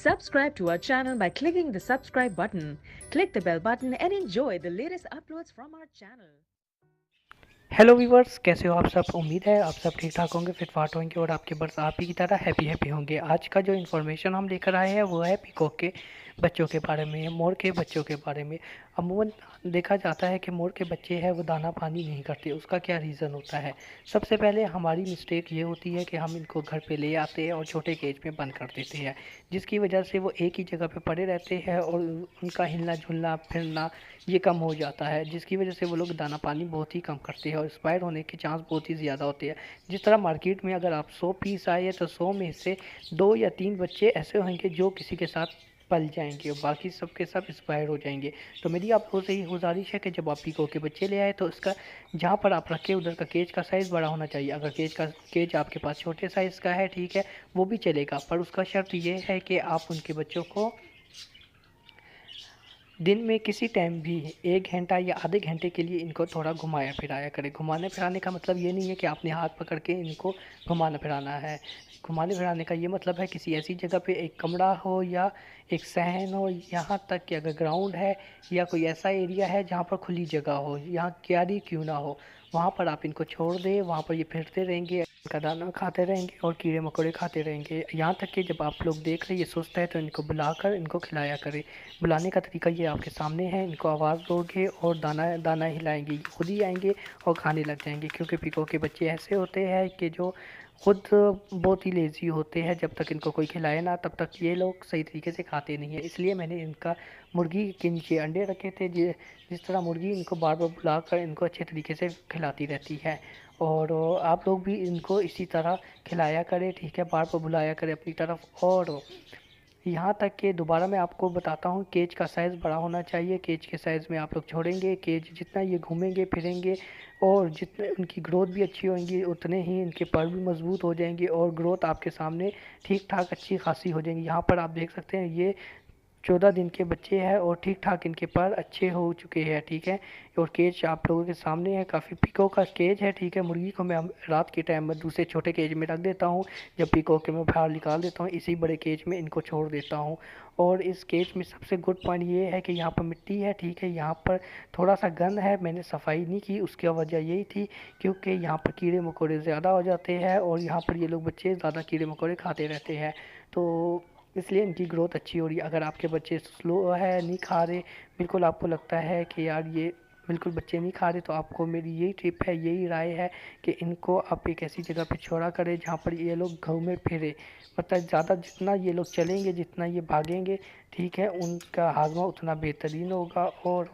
Subscribe to our channel by clicking the subscribe button. Click the bell button and enjoy the latest uploads from our channel. Hello viewers, कैसे हो आप सब। उम्मीद है आप सब ठीक ठाक होंगे, फिट फाट होंगे और आपके बर्ड्स आप ही की तरह हैप्पी होंगे। आज का जो इन्फॉर्मेशन हम लेकर आए हैं वो है पीकॉक के बच्चों के बारे में, मोर के बच्चों के बारे में। अमूमन देखा जाता है कि मोर के बच्चे हैं वो दाना पानी नहीं करते। उसका क्या रीज़न होता है? सबसे पहले हमारी मिस्टेक ये होती है कि हम इनको घर पे ले आते हैं और छोटे केज में बंद कर देते हैं, जिसकी वजह से वो एक ही जगह पे पड़े रहते हैं और उनका हिलना झुलना फिरना ये कम हो जाता है, जिसकी वजह से वो लोग दाना पानी बहुत ही कम करते हैं और एक्सपायर होने के चांस बहुत ही ज़्यादा होते हैं। जिस तरह मार्केट में अगर आप 100 पीस आए तो 100 में से 2 या 3 बच्चे ऐसे होंगे जो किसी के साथ पल जाएंगे और बाकी सब के सब एक्सपायर हो जाएंगे। तो मेरी आप लोगों से ये गुजारिश है कि जब आप पीको के बच्चे ले आए तो इसका जहाँ पर आप रखें उधर का केज का साइज़ बड़ा होना चाहिए। अगर केज आपके पास छोटे साइज़ का है, ठीक है, वो भी चलेगा, पर उसका शर्त ये है कि आप उनके बच्चों को दिन में किसी टाइम भी 1 घंटा या आधे घंटे के लिए इनको थोड़ा घुमाया फिराया करें। घुमाने फिराने का मतलब ये नहीं है कि आपने हाथ पकड़ के इनको घुमाना फिराना है। घुमाने फिराने का ये मतलब है किसी ऐसी जगह पे एक कमरा हो या एक सहन हो, यहाँ तक कि अगर ग्राउंड है या कोई ऐसा एरिया है जहाँ पर खुली जगह हो, यहाँ क्यारी क्यों ना हो, वहाँ पर आप इनको छोड़ दें। वहाँ पर ये फिरते रहेंगे, इनका दाना खाते रहेंगे और कीड़े मकोड़े खाते रहेंगे। यहाँ तक कि जब आप लोग देख रहे ये सुस्त है तो इनको बुलाकर इनको खिलाया करें। बुलाने का तरीका ये आपके सामने है। इनको आवाज़ दोगे और दाना दाना हिलाएंगे, ये खुद ही आएंगे और खाने लग जाएंगे। क्योंकि पीकॉक के बच्चे ऐसे होते हैं कि जो खुद बहुत ही लेज़ी होते हैं, जब तक इनको कोई खिलाए ना तब तक ये लोग सही तरीके से खाते नहीं हैं। इसलिए मैंने इनका मुर्गी के नीचे अंडे रखे थे, जिस तरह मुर्गी इनको बार बार बुलाकर इनको अच्छे तरीके से खिलाती रहती है। और आप लोग भी इनको इसी तरह खिलाया करें, ठीक है, बार बार बुलाया करें अपनी तरफ। और यहाँ तक कि दोबारा मैं आपको बताता हूँ, केज का साइज़ बड़ा होना चाहिए। केज के साइज़ में आप लोग छोड़ेंगे, केज जितना ये घूमेंगे फिरेंगे और जितने उनकी ग्रोथ भी अच्छी होंगी उतने ही इनके पर भी मज़बूत हो जाएंगे और ग्रोथ आपके सामने ठीक ठाक अच्छी खासी हो जाएंगी। यहाँ पर आप देख सकते हैं ये 14 दिन के बच्चे हैं और ठीक ठाक इनके पर अच्छे हो चुके हैं, ठीक है। और केज आप लोगों के सामने है, काफ़ी पीको का केज है, ठीक है। मुर्गी को मैं रात के टाइम में दूसरे छोटे केज में रख देता हूँ, जब पीको के मैं बाहर निकाल देता हूँ इसी बड़े केज में इनको छोड़ देता हूँ। और इस केज में सबसे गुड पॉइंट ये है कि यहाँ पर मिट्टी है, ठीक है, यहाँ पर थोड़ा सा गंद है, मैंने सफाई नहीं की, उसकी वजह यही थी क्योंकि यहाँ पर कीड़े मकोड़े ज़्यादा हो जाते हैं और यहाँ पर ये लोग बच्चे ज़्यादा कीड़े मकोड़े खाते रहते हैं, तो इसलिए इनकी ग्रोथ अच्छी हो रही है। अगर आपके बच्चे स्लो है, नहीं खा रहे, बिल्कुल आपको लगता है कि यार ये बिल्कुल बच्चे नहीं खा रहे, तो आपको मेरी यही टिप है, यही राय है कि इनको आप एक ऐसी जगह पे छोड़ा करें जहाँ पर ये लोग घूमे फिरे। मतलब ज़्यादा जितना ये लोग चलेंगे, जितना ये भागेंगे, ठीक है, उनका हाजमा उतना बेहतरीन होगा और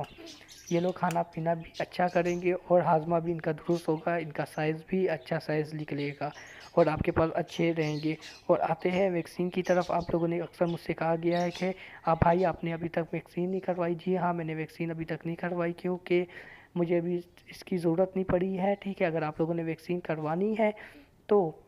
ये लोग खाना पीना भी अच्छा करेंगे और हाजमा भी इनका दुरुस्त होगा, इनका साइज़ भी अच्छा साइज़ निकलेगा और आपके पास अच्छे रहेंगे। और आते हैं वैक्सीन की तरफ। आप लोगों ने अक्सर मुझसे कहा गया है कि आप भाई आपने अभी तक वैक्सीन नहीं करवाई। जी हाँ, मैंने वैक्सीन अभी तक नहीं करवाई क्योंकि मुझे अभी इसकी ज़रूरत नहीं पड़ी है, ठीक है। अगर आप लोगों ने वैक्सीन करवानी है तो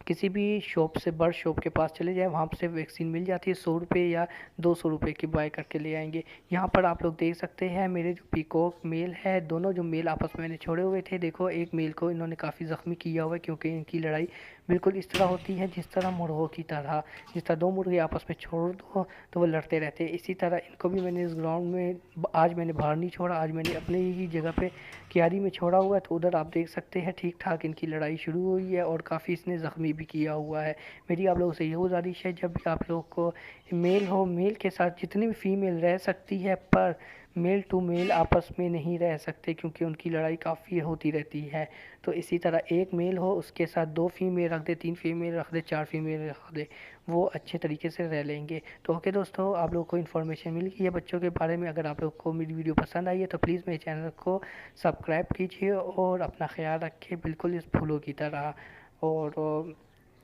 किसी भी शॉप से, बर्ड शॉप के पास चले जाएँ, वहाँ से वैक्सीन मिल जाती है। 100 रुपये या 200 रुपये की बाय करके ले आएंगे। यहाँ पर आप लोग देख सकते हैं मेरे जो पीकॉक मेल है, दोनों जो मेल आपस में मैंने छोड़े हुए थे, देखो एक मेल को इन्होंने काफ़ी ज़ख्मी किया हुआ है क्योंकि इनकी लड़ाई बिल्कुल इस तरह होती है जिस तरह मुर्गों की तरह। जिस तरह 2 मुर्गे आपस में छोड़ दो तो वो लड़ते रहते हैं, इसी तरह इनको भी मैंने इस ग्राउंड में आज मैंने बाहर नहीं छोड़ा, आज मैंने अपने ही जगह पे क्यारी में छोड़ा हुआ है। तो उधर आप देख सकते हैं ठीक ठाक इनकी लड़ाई शुरू हुई है और काफ़ी इसने ज़ख्मी भी किया हुआ है। मेरी आप लोगों से ये गुजारिश है, जब भी आप लोगों को मेल हो, मेल के साथ जितनी भी फीमेल रह सकती है, पर मेल टू मेल आपस में नहीं रह सकते क्योंकि उनकी लड़ाई काफ़ी होती रहती है। तो इसी तरह एक मेल हो, उसके साथ 2 फीमेल रख दे, 3 फीमेल रख दे, 4 फीमेल रख दे, वो अच्छे तरीके से रह लेंगे। तो ओके दोस्तों, आप लोगों को इन्फॉर्मेशन मिल गई है बच्चों के बारे में। अगर आप लोग को मेरी वीडियो पसंद आई है तो प्लीज़ मेरे चैनल को सब्सक्राइब कीजिए और अपना ख्याल रखें बिल्कुल इस फूलों की तरह। और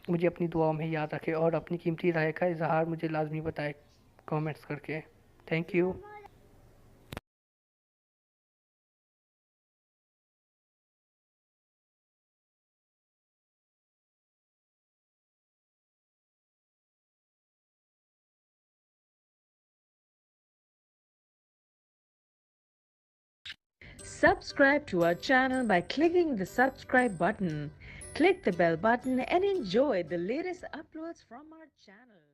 मुझे अपनी दुआओं में याद रखें और अपनी कीमती राय का इजहार मुझे लाजमी बताएं कमेंट्स करके। Thank you. Subscribe to our channel by clicking the subscribe button. Click the bell button and enjoy the latest uploads from our channel.